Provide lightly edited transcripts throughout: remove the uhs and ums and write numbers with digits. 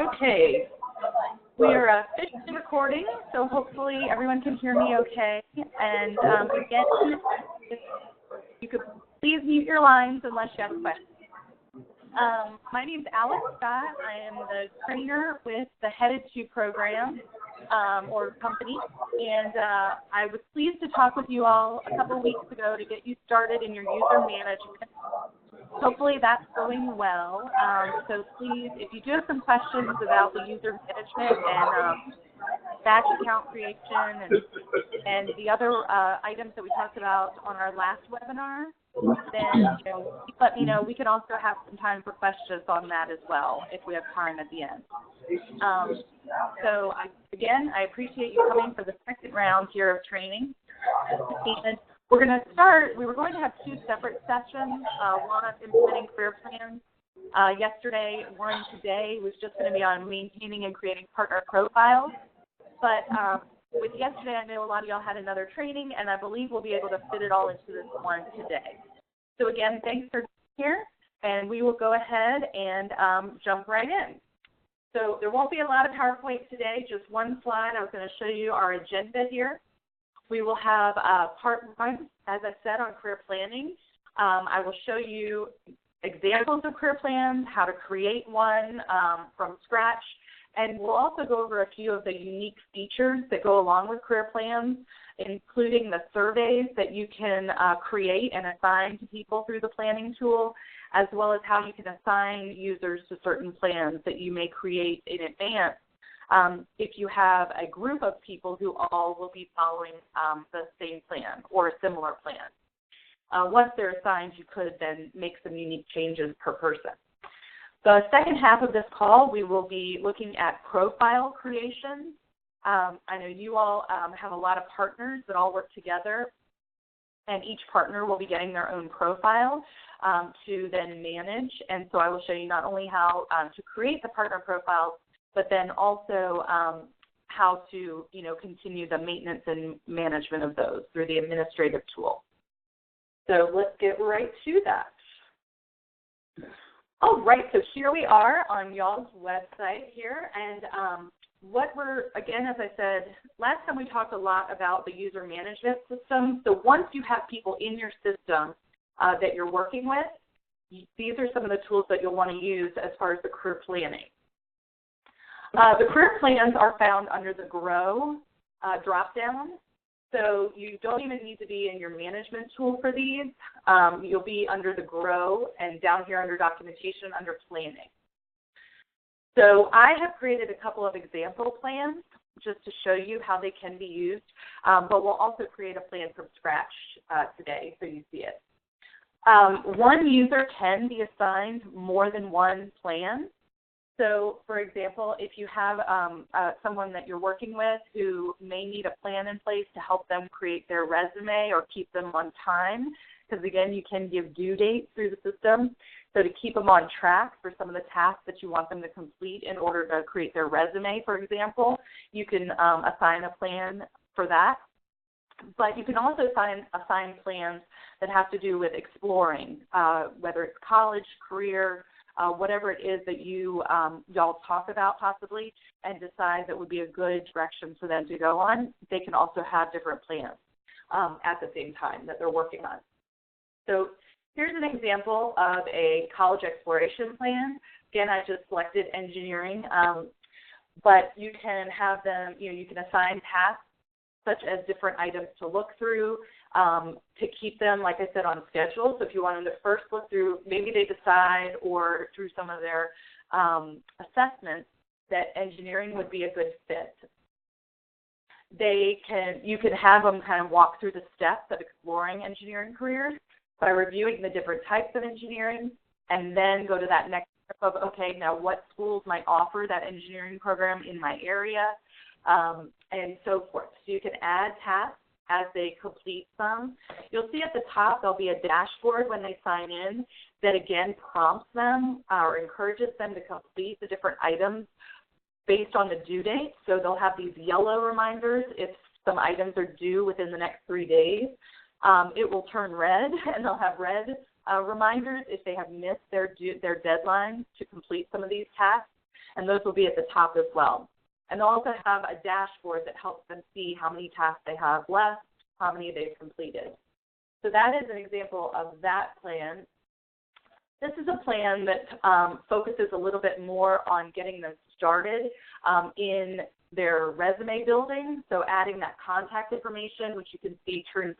Okay, we are officially recording, so hopefully everyone can hear me okay. And again, if you could please mute your lines unless you have questions. My name is Alex Scott. I am the trainer with the Headed To program or company, and I was pleased to talk with you all a couple of weeks ago to get you started in your user management. Hopefully that's going well. So please, if you do have some questions about the user management and batch account creation and the other items that we talked about on our last webinar, then please let me know. We can also have some time for questions on that as well if we have time at the end. So again, I appreciate you coming for the second round here of training. And we're going to start, we were going to have two separate sessions, one on implementing career plans yesterday, one today was just going to be on maintaining and creating partner profiles. But with yesterday, I know a lot of y'all had another training, and I believe we'll be able to fit it all into this one today. So again, thanks for being here, and we will go ahead and jump right in. So there won't be a lot of PowerPoint today, just one slide. I was going to show you our agenda here. We will have part one, as I said, on career planning. I will show you examples of career plans, how to create one from scratch, and we'll also go over a few of the unique features that go along with career plans, including the surveys that you can create and assign to people through the planning tool, as well as how you can assign users to certain plans that you may create in advance if you have a group of people who all will be following the same plan or a similar plan. Once they're assigned, you could then make some unique changes per person. The second half of this call, we will be looking at profile creation. I know you all have a lot of partners that all work together, and each partner will be getting their own profile to then manage. And so I will show you not only how to create the partner profiles, but then also how to continue the maintenance and management of those through the administrative tool. So let's get right to that. All right, so here we are on y'all's website here, and what we're, again, as I said, last time we talked a lot about the user management system. So once you have people in your system that you're working with, these are some of the tools that you'll want to use as far as the career planning. The career plans are found under the Grow drop-down. So you don't even need to be in your management tool for these. You'll be under the Grow and down here under documentation under planning. So I have created a couple of example plans just to show you how they can be used, but we'll also create a plan from scratch today so you see it. One user can be assigned more than one plan. So, for example, if you have someone that you're working with who may need a plan in place to help them create their resume or keep them on time, because, again, you can give due dates through the system. So to keep them on track for some of the tasks that you want them to complete in order to create their resume, for example, you can assign a plan for that. But you can also assign plans that have to do with exploring, whether it's college, career, whatever it is that y'all talk about possibly and decide that would be a good direction for them to go on. They can also have different plans at the same time that they're working on. So here's an example of a college exploration plan. Again, I just selected engineering, but you can have them, you can assign tasks such as different items to look through, to keep them, like I said, on schedule. So if you want them to first look through, maybe they decide or through some of their assessments that engineering would be a good fit. You can have them kind of walk through the steps of exploring engineering careers by reviewing the different types of engineering and then go to that next step of, okay, now what schools might offer that engineering program in my area, and so forth. So you can add tasks as they complete some. You'll see at the top there'll be a dashboard when they sign in that, again, prompts them or encourages them to complete the different items based on the due date. So they'll have these yellow reminders if some items are due within the next 3 days. It will turn red, and they'll have red reminders if they have missed their deadlines to complete some of these tasks, and those will be at the top as well. And they'll also have a dashboard that helps them see how many tasks they have left, how many they've completed. So that is an example of that plan. This is a plan that focuses a little bit more on getting them started in their resume building, so adding that contact information, which you can see turns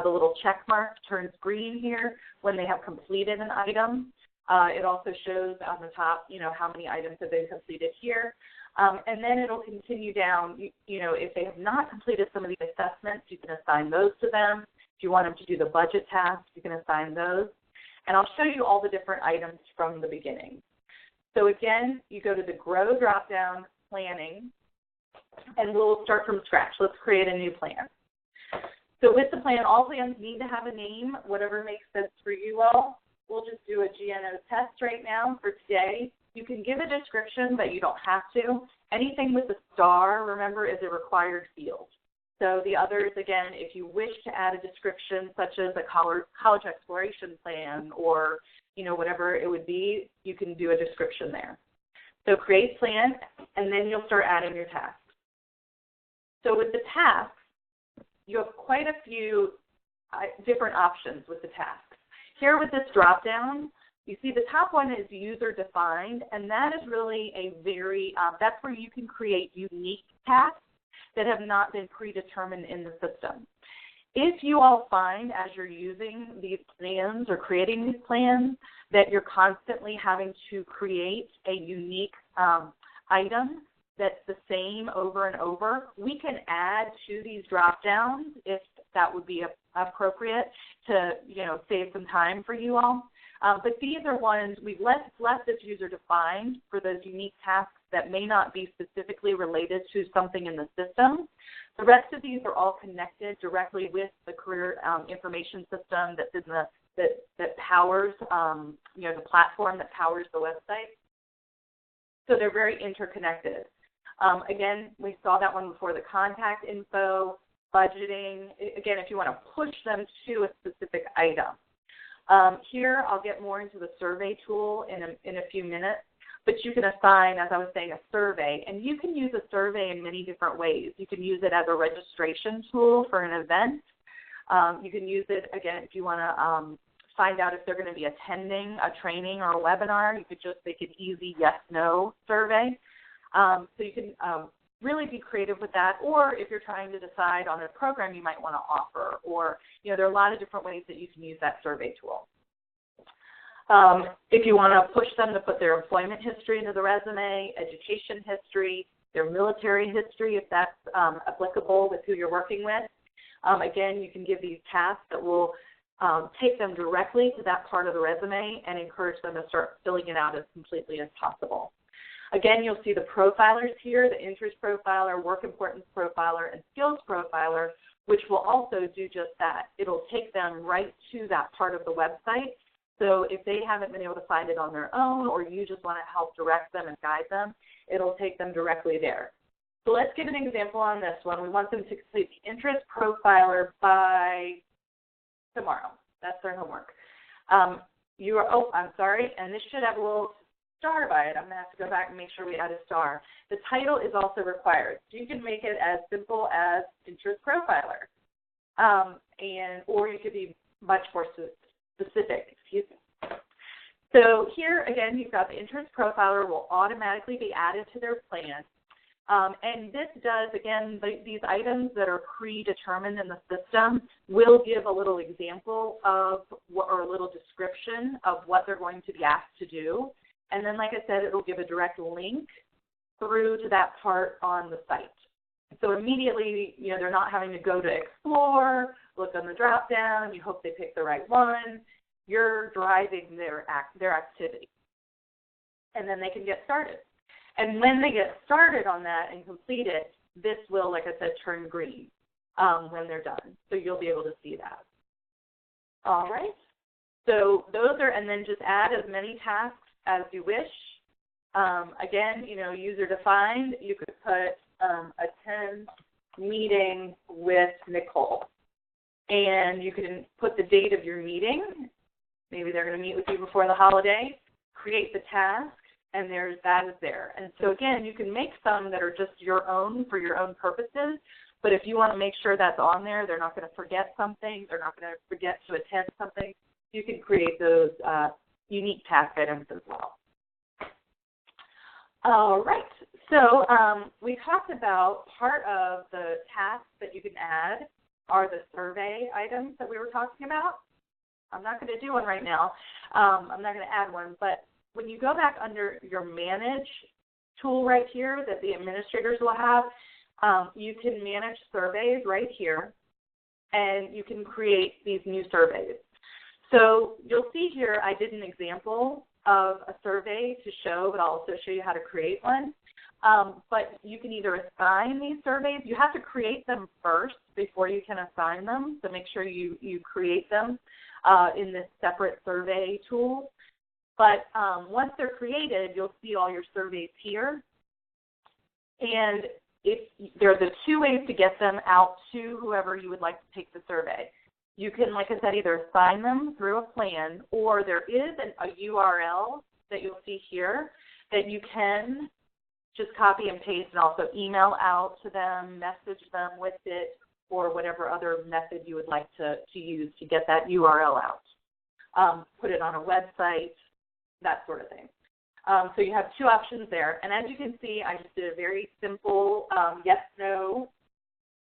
the little check mark turns green here when they have completed an item. It also shows on the top, how many items have been completed here. And then it'll continue down, if they have not completed some of the assessments, you can assign those to them. If you want them to do the budget tasks, you can assign those. And I'll show you all the different items from the beginning. So again, you go to the Grow drop-down, Planning, and we'll start from scratch. Let's create a new plan. So with the plan, all plans need to have a name, whatever makes sense for you all. We'll just do a GNO test right now for today. You can give a description, but you don't have to. Anything with a star, remember, is a required field. So the others, again, if you wish to add a description, such as a college exploration plan or, whatever it would be, you can do a description there. So create plan, and then you'll start adding your tasks. So with the tasks, you have quite a few different options with the tasks. Here with this drop-down, you see the top one is user-defined, and that is really that's where you can create unique tasks that have not been predetermined in the system. If you all find as you're using these plans or creating these plans that you're constantly having to create a unique item that's the same over and over, we can add to these drop-downs if that would be appropriate to save some time for you all. But these are ones we've left this user-defined for those unique tasks that may not be specifically related to something in the system. The rest of these are all connected directly with the career information system that's in that powers the platform that powers the website. So they're very interconnected. Again, we saw that one before, the contact info, budgeting. Again, if you want to push them to a specific item. Here, I'll get more into the survey tool in a few minutes, but you can assign, as I was saying, a survey, and you can use a survey in many different ways. You can use it as a registration tool for an event. You can use it, again, if you want to find out if they're going to be attending a training or a webinar. You could just make an easy yes-no survey. So you can really be creative with that, or if you're trying to decide on a program you might want to offer, or there are a lot of different ways that you can use that survey tool. If you want to push them to put their employment history into the resume, education history, their military history, if that's applicable with who you're working with. Again, you can give these tasks that will take them directly to that part of the resume and encourage them to start filling it out as completely as possible. Again, you'll see the profilers here, the interest profiler, work importance profiler, and skills profiler, which will also do just that. It'll take them right to that part of the website. So if they haven't been able to find it on their own, or you just want to help direct them and guide them, it'll take them directly there. So let's give an example on this one. We want them to complete the interest profiler by tomorrow. That's their homework. I'm sorry, and this should have a little star by it. I'm going to have to go back and make sure we add a star. The title is also required. So you can make it as simple as interest profiler, or you could be much more specific. Excuse me. So here, again, you've got the interest profiler will automatically be added to their plan. And this does, again, these items that are predetermined in the system will give a little example of or a little description of what they're going to be asked to do. And then, like I said, it will give a direct link through to that part on the site. So immediately, they're not having to go to Explore, look on the drop-down, you hope they pick the right one. You're driving their activity. And then they can get started. And when they get started on that and complete it, this will, like I said, turn green when they're done. So you'll be able to see that. All right. So those are, and then just add as many tasks as you wish. Again, user-defined, you could put attend meeting with Nicole. And you can put the date of your meeting. Maybe they're going to meet with you before the holiday, create the task, and that is there. And so, again, you can make some that are just your own for your own purposes, but if you want to make sure that's on there, they're not going to forget something, they're not going to forget to attend something, you can create those unique task items as well. All right. So we talked about part of the tasks that you can add are the survey items that we were talking about. I'm not going to do one right now. I'm not going to add one, but when you go back under your Manage tool right here that the administrators will have, you can manage surveys right here, and you can create these new surveys. So you'll see here I did an example of a survey to show, but I'll also show you how to create one. But you can either assign these surveys. You have to create them first before you can assign them, so make sure you create them in this separate survey tool. But once they're created, you'll see all your surveys here. And there are the two ways to get them out to whoever you would like to take the survey. You can, like I said, either assign them through a plan, or there is a URL that you'll see here that you can just copy and paste and also email out to them, message them with it, or whatever other method you would like to use to get that URL out. Put it on a website, that sort of thing. So you have two options there. And as you can see, I just did a very simple yes-no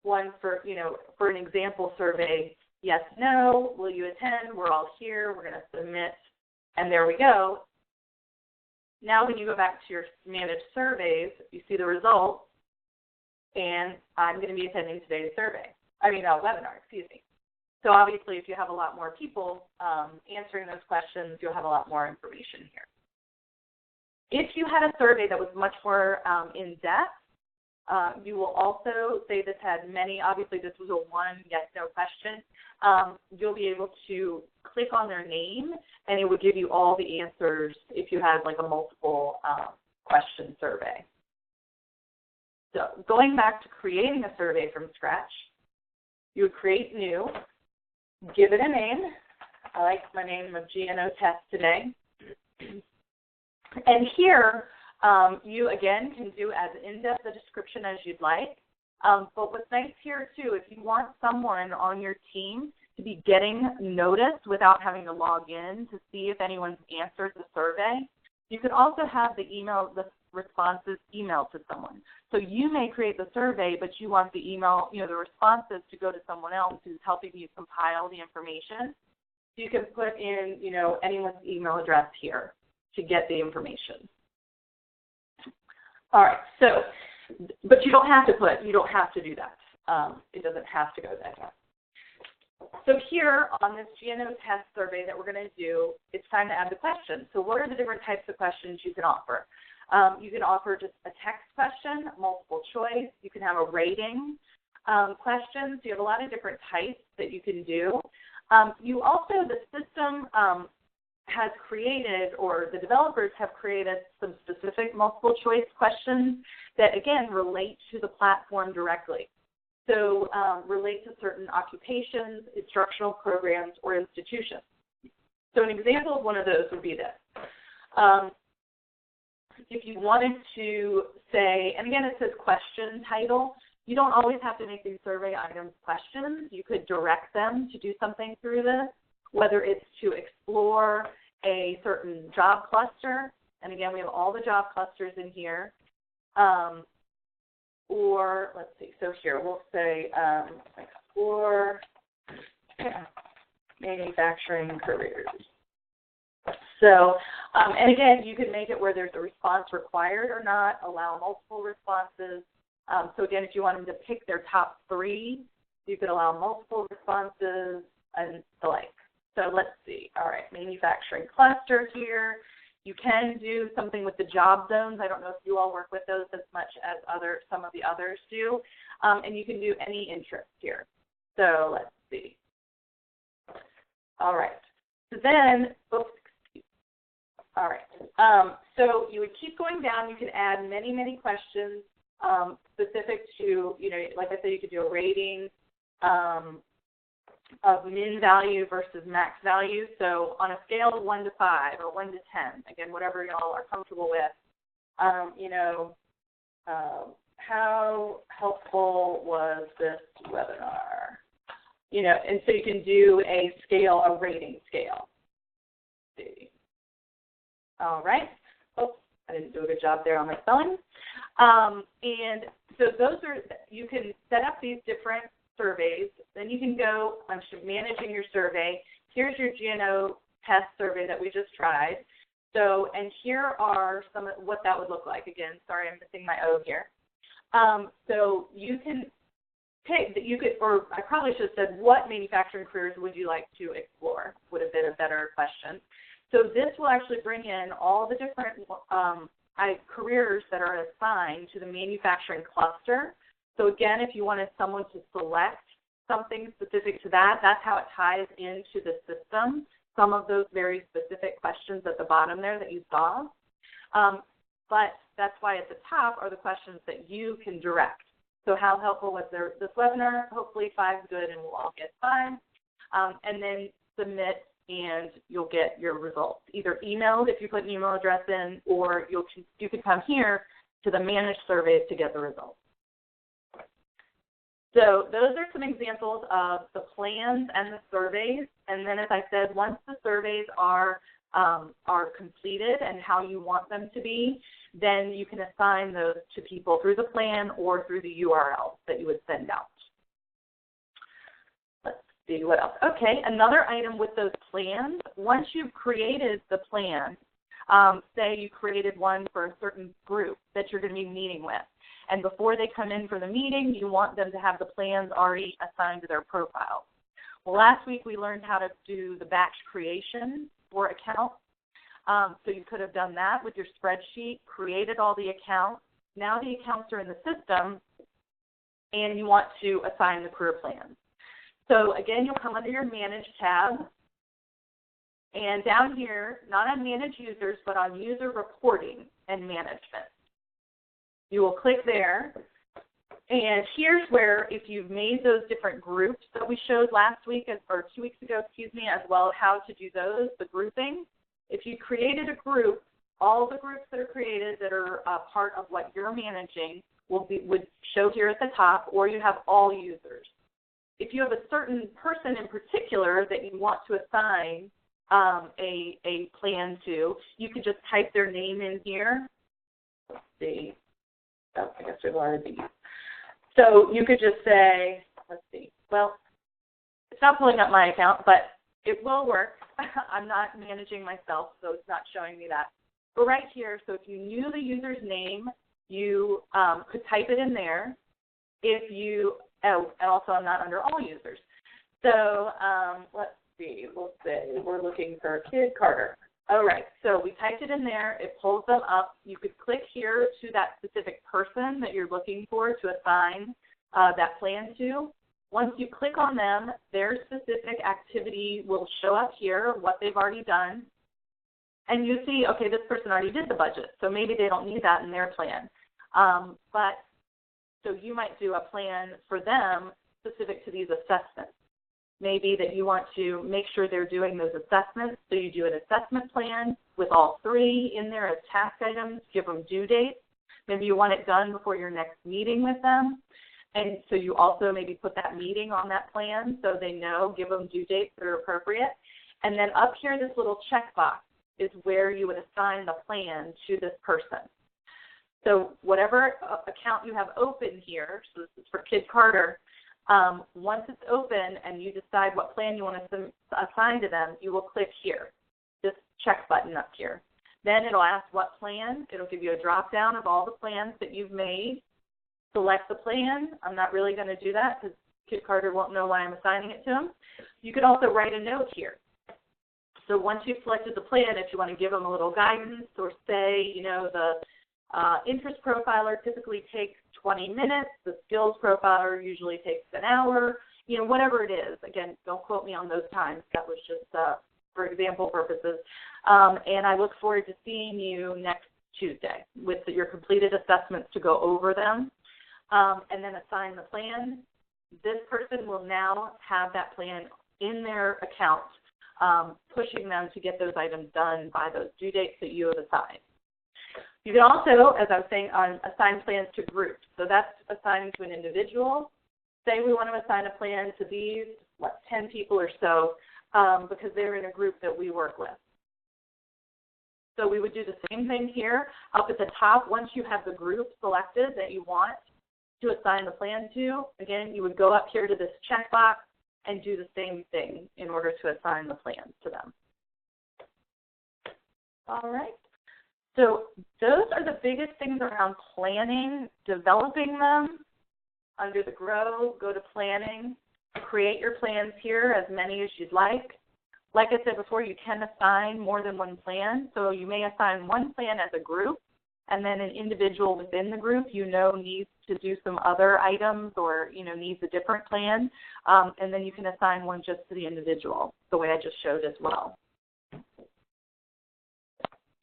one for an example survey. Yes, no, will you attend? We're all here. We're going to submit. And there we go. Now when you go back to your managed surveys, you see the results. And I'm going to be attending today's webinar, excuse me. So obviously if you have a lot more people answering those questions, you'll have a lot more information here. If you had a survey that was much more in-depth, you will also say this had many, obviously this was a one yes-no question. You'll be able to click on their name, and it would give you all the answers if you had like a multiple question survey. So going back to creating a survey from scratch, you would create new, give it a name. I like my name of GNO Test today. And here, you, again, can do as in-depth a description as you'd like. But what's nice here, too, if you want someone on your team to be getting notice without having to log in to see if anyone's answered the survey, you can also have the responses emailed to someone. So you may create the survey, but you want the email, the responses to go to someone else who's helping you compile the information. You can put in, anyone's email address here to get the information. All right, so, but you don't have to do that. It doesn't have to go that way. So here on this GNO test survey that we're going to do, it's time to add the questions. So what are the different types of questions you can offer? You can offer just a text question, multiple choice. You can have a rating question. So you have a lot of different types that you can do. You also, the system has created, or the developers have created, some specific multiple choice questions that, again, relate to the platform directly. So relate to certain occupations, instructional programs, or institutions. So an example of one of those would be this. If you wanted to say, and again it says question title, you don't always have to make these survey items questions. You could direct them to do something through this, whether it's to explore a certain job cluster, and again we have all the job clusters in here, or let's see, so here we'll say explore manufacturing careers. So, and again, you can make it where there's a response required or not, allow multiple responses. So again, if you want them to pick their top 3, you could allow multiple responses and the like. So let's see. All right, manufacturing cluster here. You can do something with the job zones. I don't know if you all work with those as much as some of the others do. And you can do any interest here. So let's see. All right. So then, all right. So you would keep going down. You could add many, many questions specific to, like I said, you could do a rating. of min value versus max value. So on a scale of 1 to 5 or 1 to 10, again, whatever y'all are comfortable with, how helpful was this webinar? And so you can do a rating scale. Let's see. All right. Oh, I didn't do a good job there on my spelling. And so you can set up these different surveys. Then you can go, I'm managing your survey. Here's your GNO test survey that we just tried. So, and here are some of what that would look like. Again, sorry, I'm missing my O here. So you can pick, or I probably should have said, what manufacturing careers would you like to explore? Would have been a better question. So this will actually bring in all the different careers that are assigned to the manufacturing cluster. So again, if you wanted someone to select something specific to that, that's how it ties into the system, some of those very specific questions at the bottom there that you saw. But that's why at the top are the questions that you can direct. So how helpful was this webinar? Hopefully 5 is good and we'll all get 5. And then submit and you'll get your results, either emailed if you put an email address in, or you could come here to the managed surveys to get the results. So those are some examples of the plans and the surveys. And then, as I said, once the surveys are completed and how you want them to be, then you can assign those to people through the plan or through the URL that you would send out. Let's see what else. Okay, another item with those plans, once you've created the plan, say you created one for a certain group that you're going to be meeting with, and before they come in for the meeting, you want them to have the plans already assigned to their profile. Well, last week we learned how to do the batch creation for accounts. So you could have done that with your spreadsheet, created all the accounts. Now the accounts are in the system, and you want to assign the career plans. So again, you'll come under your Manage tab, and down here, not on Manage Users, but on User Reporting and Management. You will click there, and here's where, if you've made those different groups that we showed last week, or 2 weeks ago, as well as how to do those, the grouping. If you created a group, all the groups that are created that are part of what you're managing would show here at the top, or you have all users. If you have a certain person in particular that you want to assign a plan to, you could just type their name in here. Let's see. Oh, I guess we've already. So you could just say, let's see. Well, it's not pulling up my account, but it will work. I'm not managing myself, so it's not showing me that. But right here, so if you knew the user's name, you could type it in there. If you, and also I'm not under all users. So let's see, we'll say we're looking for Kid Carter. All right, so we typed it in there. It pulls them up. You could click here to that specific person that you're looking for to assign that plan to. Once you click on them, their specific activity will show up here, what they've already done. And you see, okay, this person already did the budget, so maybe they don't need that in their plan. So you might do a plan for them specific to these assessments. Maybe that you want to make sure they're doing those assessments, so you do an assessment plan with all 3 in there as task items, give them due dates. Maybe you want it done before your next meeting with them. And so you also maybe put that meeting on that plan so they know, give them due dates that are appropriate. And then up here, this little checkbox is where you would assign the plan to this person. So whatever account you have open here, so this is for Kid Carter, once it's open and you decide what plan you want to assign to them, you will click here, this check button up here. Then it'll ask what plan. It'll give you a drop down of all the plans that you've made. Select the plan. I'm not really going to do that because Kid Carter won't know why I'm assigning it to him. You could also write a note here. So once you've selected the plan, if you want to give them a little guidance or say, the interest profiler typically takes 20 minutes, the skills profiler usually takes an hour, whatever it is. Again, don't quote me on those times. That was just for example purposes. And I look forward to seeing you next Tuesday with your completed assessments to go over them. And then assign the plan. This person will now have that plan in their account, pushing them to get those items done by those due dates that you have assigned. You can also, as I was saying, assign plans to groups. So that's assigning to an individual. Say we want to assign a plan to these, 10 people or so, because they're in a group that we work with. So we would do the same thing here. Up at the top, once you have the group selected that you want to assign the plan to, again, you would go up here to this checkbox and do the same thing in order to assign the plan to them. All right. So those are the biggest things around planning, developing them. Under the Grow, go to Planning, create your plans here, as many as you'd like. Like I said before, you can assign more than one plan. So you may assign one plan as a group, and then an individual within the group needs to do some other items or needs a different plan, and then you can assign one just to the individual, the way I just showed as well.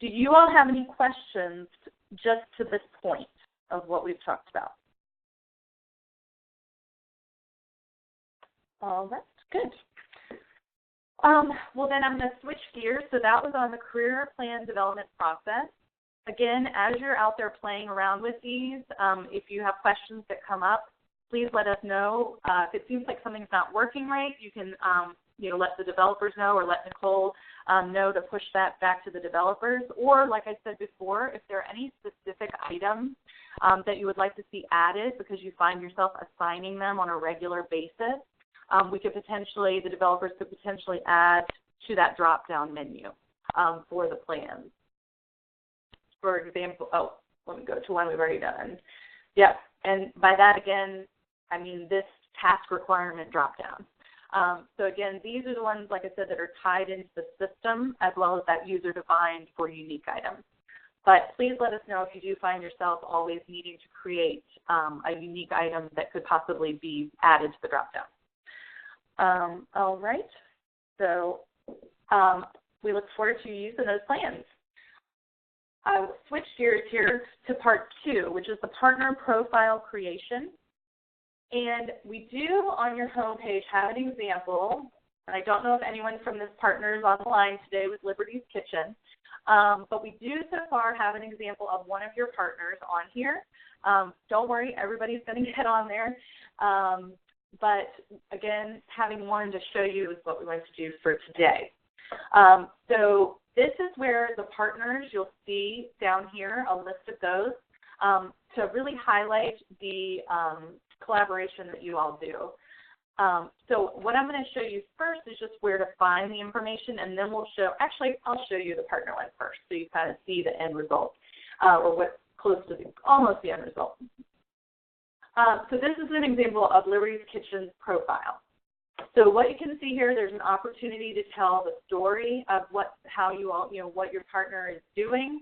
Do you all have any questions just to this point of what we've talked about? All right, good. Well, then I'm going to switch gears. So that was on the career plan development process. Again, as you're out there playing around with these, if you have questions that come up, please let us know. If it seems like something's not working right, you can let the developers know, or let Nicole know to push that back to the developers. Or, like I said before, if there are any specific items that you would like to see added because you find yourself assigning them on a regular basis, the developers could potentially add to that drop-down menu for the plans. For example, let me go to one we've already done. Yep, and by that, again, I mean this task requirement drop-down. So again, these are the ones, like I said, that are tied into the system, as well as that user-defined for unique items. But please let us know if you do find yourself always needing to create a unique item that could possibly be added to the drop-down. All right, so we look forward to using those plans. I will switch gears here to part 2, which is the partner profile creation. And we do on your homepage have an example, and I don't know if anyone from this partner is on the line today with Liberty's Kitchen, but we do so far have an example of one of your partners on here. Don't worry, everybody's going to get on there. But again, having one to show you is what we want to do for today. So this is where the partners, you'll see down here a list of those to really highlight the collaboration that you all do. So what I'm going to show you first is just where to find the information, and then I'll show you the partner one first so you kind of see the end result, or what's close to almost the end result. So this is an example of Liberty's Kitchen's profile. So what you can see here, there's an opportunity to tell the story of what your partner is doing.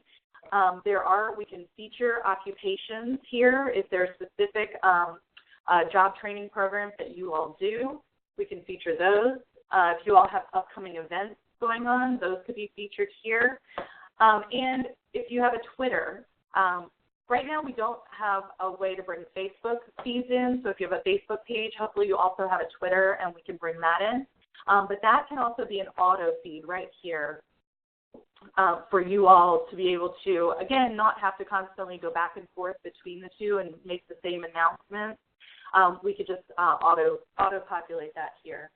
We can feature occupations here if there are specific job training programs that you all do. We can feature those. If you all have upcoming events going on, those could be featured here. And if you have a Twitter, right now we don't have a way to bring Facebook feeds in, so if you have a Facebook page, hopefully you also have a Twitter and we can bring that in. But that can also be an auto feed right here for you all to be able to, again, not have to constantly go back and forth between the two and make the same announcements. We could just auto-populate that here.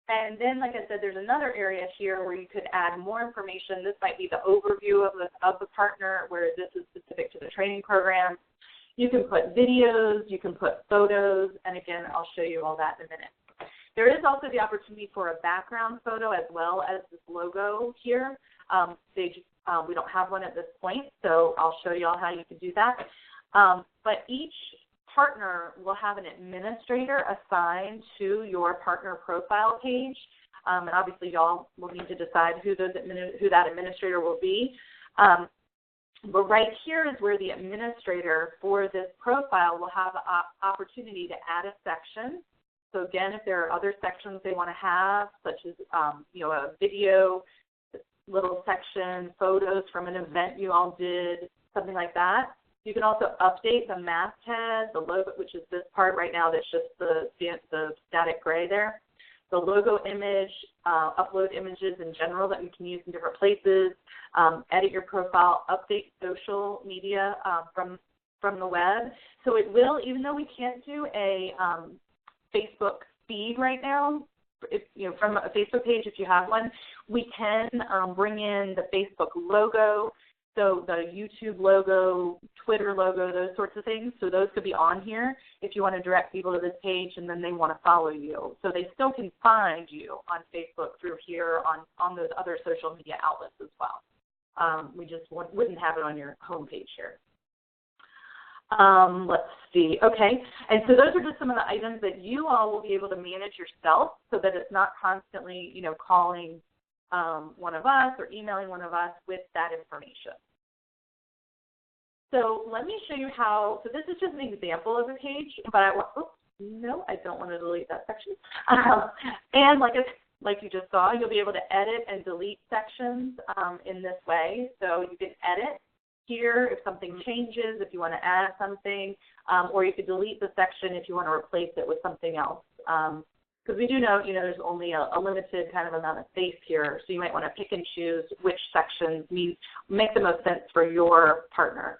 And then, like I said, there's another area here where you could add more information. This might be the overview of the partner, where this is specific to the training program. You can put videos, you can put photos, and again, I'll show you all that in a minute. There is also the opportunity for a background photo as well as this logo here. We don't have one at this point, so I'll show you all how you can do that. But each partner will have an administrator assigned to your partner profile page, and obviously y'all will need to decide who that administrator will be. But right here is where the administrator for this profile will have the opportunity to add a section. So again, if there are other sections they want to have, such as a video, little section, photos from an event you all did, something like that. You can also update the masthead, the logo, which is this part right now that's just the static gray there. the logo image, upload images in general that you can use in different places, edit your profile, update social media from the web. So it will, even though we can't do a Facebook feed right now, from a Facebook page, if you have one, we can bring in the Facebook logo, so the YouTube logo, Twitter logo, those sorts of things. So those could be on here if you want to direct people to this page and then they want to follow you. So they still can find you on Facebook through here on those other social media outlets as well. We just wouldn't have it on your homepage here. Let's see. Okay. And so those are just some of the items that you all will be able to manage yourself so that it's not constantly, calling one of us or emailing one of us with that information. So let me show you how. So this is just an example of a page, but I don't want to delete that section. And like you just saw, you'll be able to edit and delete sections in this way. So you can edit here if something changes, if you want to add something, or you could delete the section if you want to replace it with something else. Because we do know, there's only a limited kind of amount of space here, so you might want to pick and choose which sections make the most sense for your partner,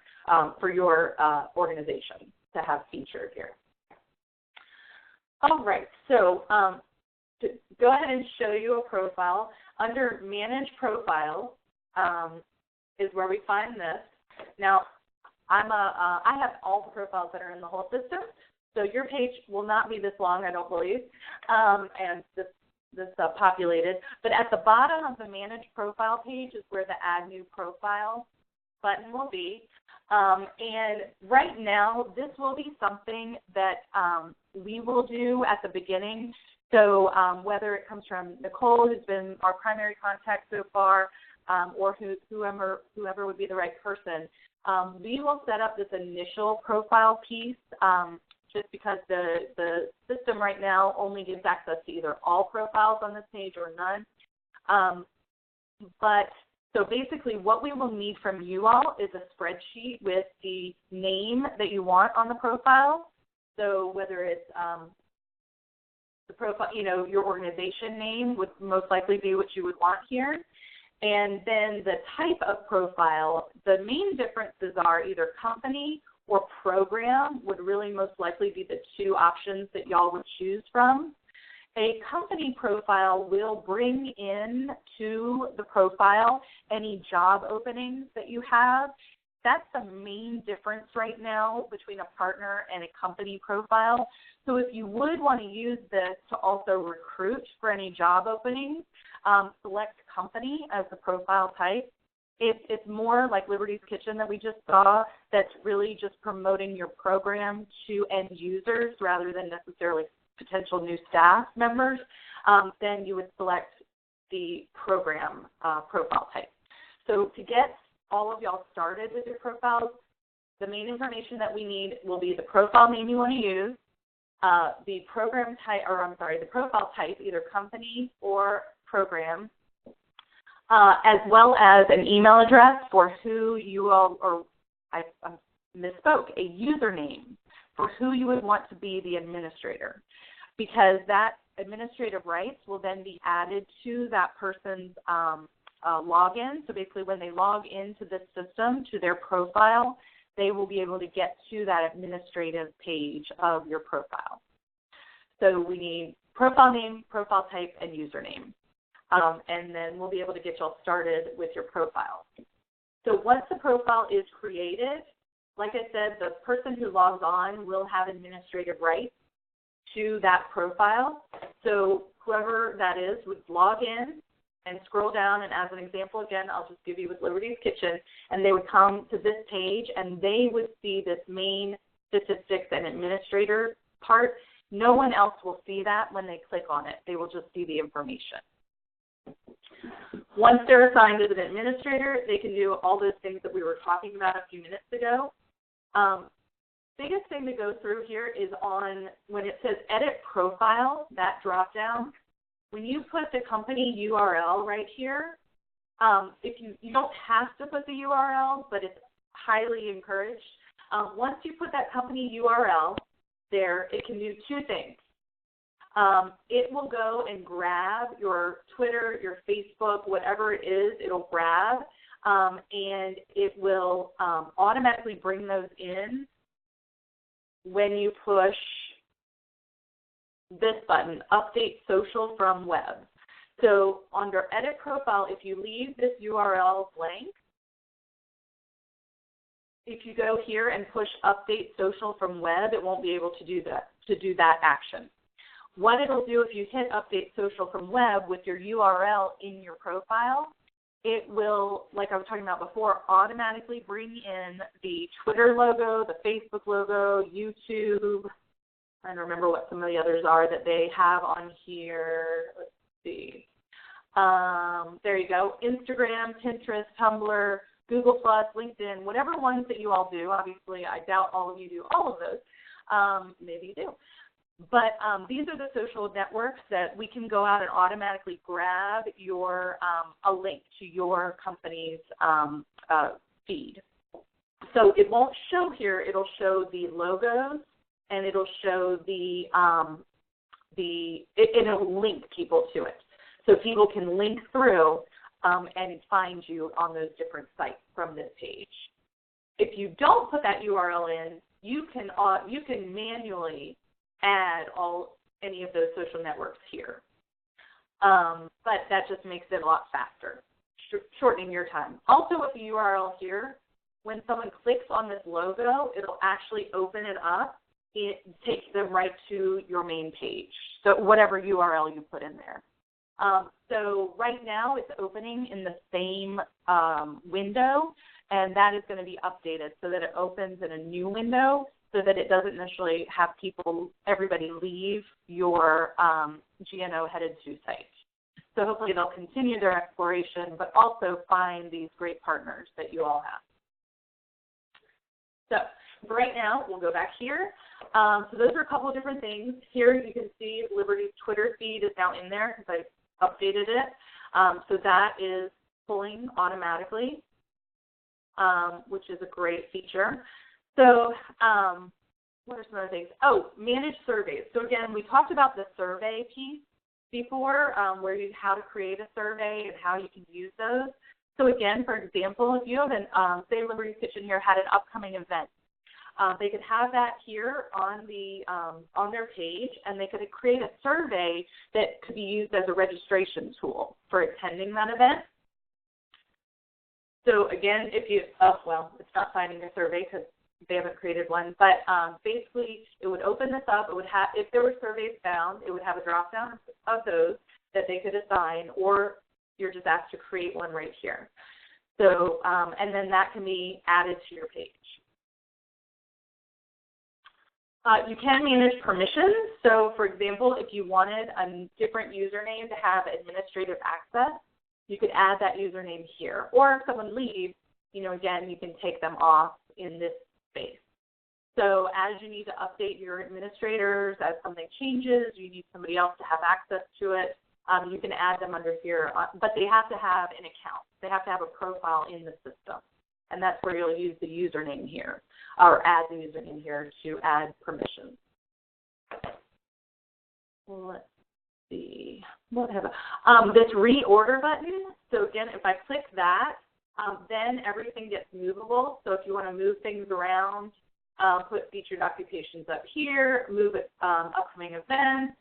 for your organization to have featured here. All right, so to go ahead and show you a profile. Under Manage Profiles is where we find this. Now, I have all the profiles that are in the whole system. So your page will not be this long, I don't believe, and this populated. But at the bottom of the Manage Profile page is where the Add New Profile button will be. And right now, this will be something that we will do at the beginning. So whether it comes from Nicole, who's been our primary contact so far, or whoever would be the right person, we will set up this initial profile piece just because the system right now only gives access to either all profiles on this page or none. So basically what we will need from you all is a spreadsheet with the name that you want on the profile. So whether it's the profile, your organization name would most likely be what you would want here. And then the type of profile, the main differences are either company or program would really most likely be the two options that y'all would choose from. A company profile will bring in to the profile any job openings that you have. That's the main difference right now between a partner and a company profile. So if you would want to use this to also recruit for any job openings, select company as the profile type. It's more like Liberty's Kitchen that we just saw, that's really just promoting your program to end users rather than necessarily potential new staff members. Then you would select the program profile type. So to get all of y'all started with your profiles, the main information that we need will be the profile name you want to use, the program type, the profile type, either company or program, as well as an email address for who you all, or I misspoke, a username for who you would want to be the administrator, because that administrative rights will then be added to that person's login. So basically when they log into this system, to their profile, they will be able to get to that administrative page of your profile. So we need profile name, profile type, and username. And then we'll be able to get y'all started with your profile. So once the profile is created, like I said, the person who logs on will have administrative rights to that profile. So whoever that is would log in and scroll down, and as an example, again, I'll just give you with Liberty's Kitchen, and they would come to this page, and they would see this main statistics and administrator part. No one else will see that when they click on it. They will just see the information. Once they're assigned as an administrator, they can do all those things that we were talking about a few minutes ago. Biggest thing to go through here is on when it says Edit Profile, that drop-down. When you put the company URL right here, if you don't have to put the URL, but it's highly encouraged. Once you put that company URL there, it can do two things. it will go and grab your Twitter, your Facebook, whatever it is, it'll grab, and it will automatically bring those in when you push this button, Update Social from Web. So under Edit Profile, if you leave this URL blank, if you go here and push Update Social from Web, it won't be able to do that action. What it'll do if you hit Update Social from Web with your URL in your profile, it will, like I was talking about before, automatically bring in the Twitter logo, the Facebook logo, YouTube. I don't remember what some of the others are that they have on here. Let's see. There you go. Instagram, Pinterest, Tumblr, Google+, LinkedIn, whatever ones that you all do. Obviously, I doubt all of you do all of those. Maybe you do. But these are the social networks that we can go out and automatically grab your a link to your company's feed. So it won't show here. It'll show the logos, and it'll show it'll link people to it. So people can link through and find you on those different sites from this page. If you don't put that URL in, you can manually add any of those social networks here. But that just makes it a lot faster, shortening your time. Also with the URL here, when someone clicks on this logo, it'll actually open it up. It takes them right to your main page, so whatever URL you put in there. So right now it's opening in the same window, and that is going to be updated so that it opens in a new window so that it doesn't necessarily have everybody leave your GNO headed to site. So hopefully they'll continue their exploration, but also find these great partners that you all have. So right now, we'll go back here. So those are a couple of different things. Here you can see Liberty's Twitter feed is now in there because I updated it. So that is pulling automatically, which is a great feature. So what are some other things? Oh, manage surveys. So again, we talked about the survey piece before, how to create a survey and how you can use those. So again, for example, if you have say Liberty's Kitchen here had an upcoming event, they could have that here on their page, and they could create a survey that could be used as a registration tool for attending that event. So again, it's not finding a survey because they haven't created one, but basically it would open this up. It would have, if there were surveys found, it would have a drop down of those that they could assign, or you're just asked to create one right here. So, and then that can be added to your page. You can manage permissions. So, for example, if you wanted a different username to have administrative access, you could add that username here. Or if someone leaves, again, you can take them off in this space. So as you need to update your administrators, as something changes, you need somebody else to have access to it, you can add them under here. But they have to have an account. They have to have a profile in the system. And that's where you'll use the username here, or add the username here to add permissions. Let's see. What have this reorder button. So again, if I click that, then everything gets movable. So if you want to move things around, put featured occupations up here, move it upcoming events,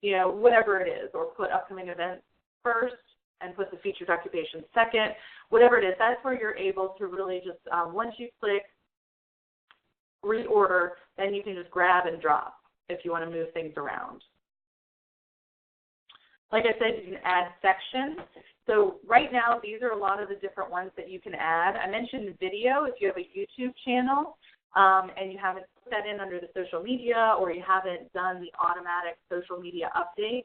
whatever it is, or put upcoming events first and put the featured occupation second, whatever it is, that's where you're able to really just, once you click reorder, then you can just grab and drop if you want to move things around. Like I said, you can add sections. So right now, these are a lot of the different ones that you can add. I mentioned video. If you have a YouTube channel and you haven't put that in under the social media, or you haven't done the automatic social media update,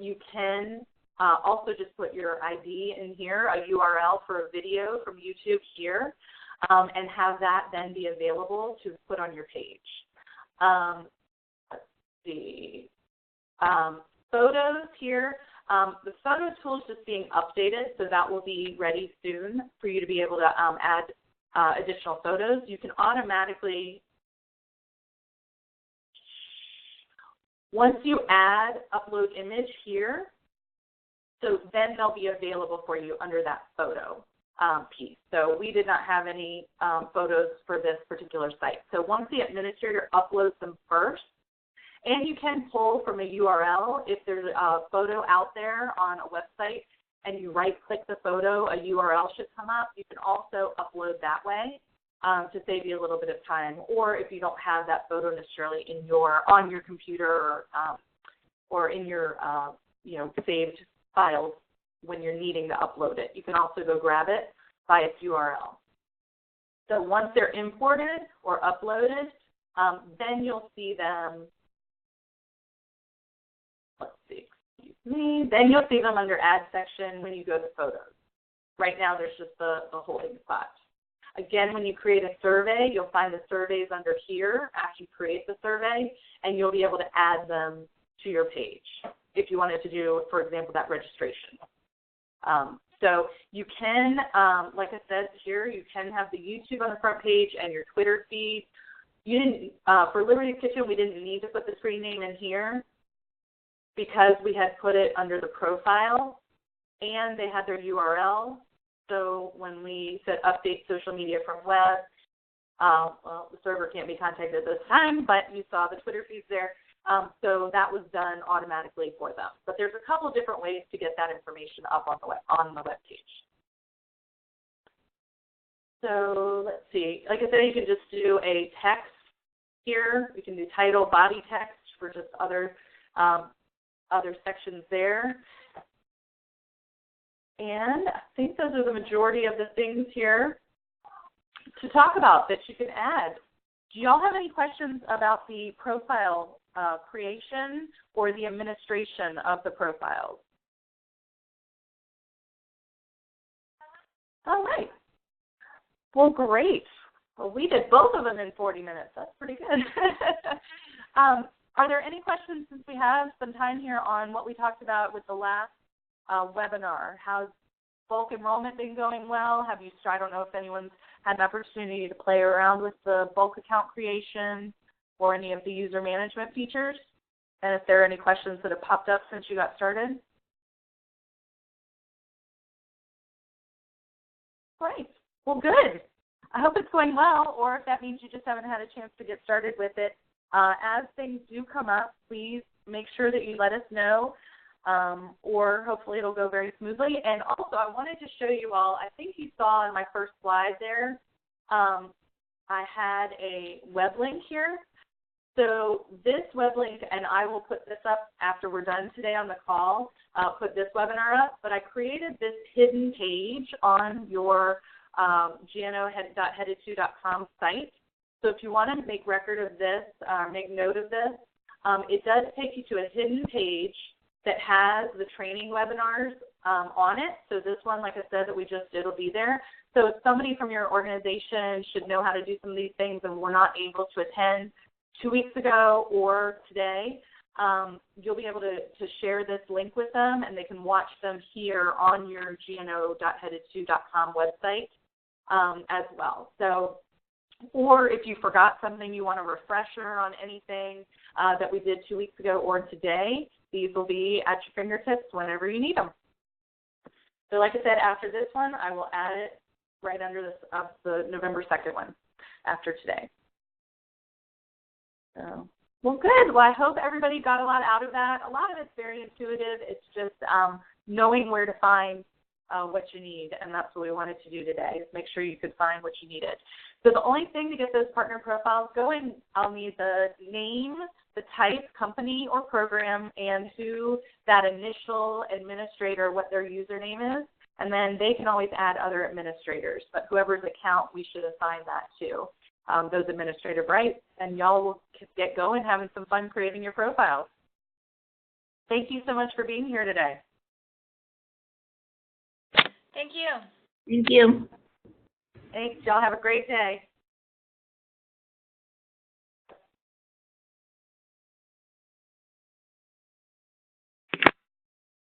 you can also just put your ID in here, a URL for a video from YouTube here, and have that then be available to put on your page. Let's see. Photos here. The photo tool is just being updated, so that will be ready soon for you to be able to add additional photos. You can automatically, Once you add upload image here, so then they'll be available for you under that photo piece. So we did not have any photos for this particular site. So once the administrator uploads them first, and you can pull from a URL if there's a photo out there on a website and you right-click the photo, a URL should come up. You can also upload that way to save you a little bit of time. Or if you don't have that photo necessarily on your computer or in your saved files when you're needing to upload it, you can also go grab it by its URL. So once they're imported or uploaded, then you'll see them. Let's see, excuse me. Then you'll see them under Add section when you go to Photos. Right now, there's just the holding spot. Again, when you create a survey, you'll find the surveys under here after you create the survey, and you'll be able to add them to your page if you wanted to do, for example, that registration. So you can, like I said here, you can have the YouTube on the front page and your Twitter feed. You didn't, for Liberty's Kitchen, we didn't need to put the screen name in here because we had put it under the profile and they had their URL. So when we said update social media from web, well, the server can't be contacted at this time, but you saw the Twitter feeds there. So that was done automatically for them. But there's a couple of different ways to get that information up on the web page. So let's see. Like I said, you can just do a text here. You can do title, body text for just other sections there. And I think those are the majority of the things here to talk about that you can add. Do y'all have any questions about the profile creation or the administration of the profiles? All right. Well, great. Well, we did both of them in 40 minutes. That's pretty good. Are there any questions since we have some time here on what we talked about with the last webinar? How's bulk enrollment been going well? Have you, I don't know if anyone's had an opportunity to play around with the bulk account creation or any of the user management features, and if there are any questions that have popped up since you got started. Great. Well, good. I hope it's going well, or if that means you just haven't had a chance to get started with it. As things do come up, please make sure that you let us know, or hopefully it'll go very smoothly. And also, I wanted to show you all, I think you saw in my first slide there, I had a web link here. So this web link, and I will put this up after we're done today on the call, put this webinar up, but I created this hidden page on your gno.headed2.com site. So if you want to make record of this, make note of this, it does take you to a hidden page that has the training webinars on it. So this one, like I said, that we just did will be there. So if somebody from your organization should know how to do some of these things and were not able to attend 2 weeks ago or today, you'll be able to share this link with them, and they can watch them here on your gno.headed2.com website as well. So, or if you forgot something, you want a refresher on anything that we did 2 weeks ago or today, these will be at your fingertips whenever you need them. So like I said, after this one, I will add it right under this the November 2nd one after today. So, well, good. Well, I hope everybody got a lot out of that. A lot of it's very intuitive. It's just knowing where to find what you need, and that's what we wanted to do today, is make sure you could find what you needed. So the only thing to get those partner profiles going, I'll need the name, the type, company or program, and who that initial administrator, what their username is, and then they can always add other administrators, but whoever's account we should assign that to. Those administrative rights, and y'all will get going having some fun creating your profiles. Thank you so much for being here today. Thank you. Thank you. Thanks. Y'all have a great day.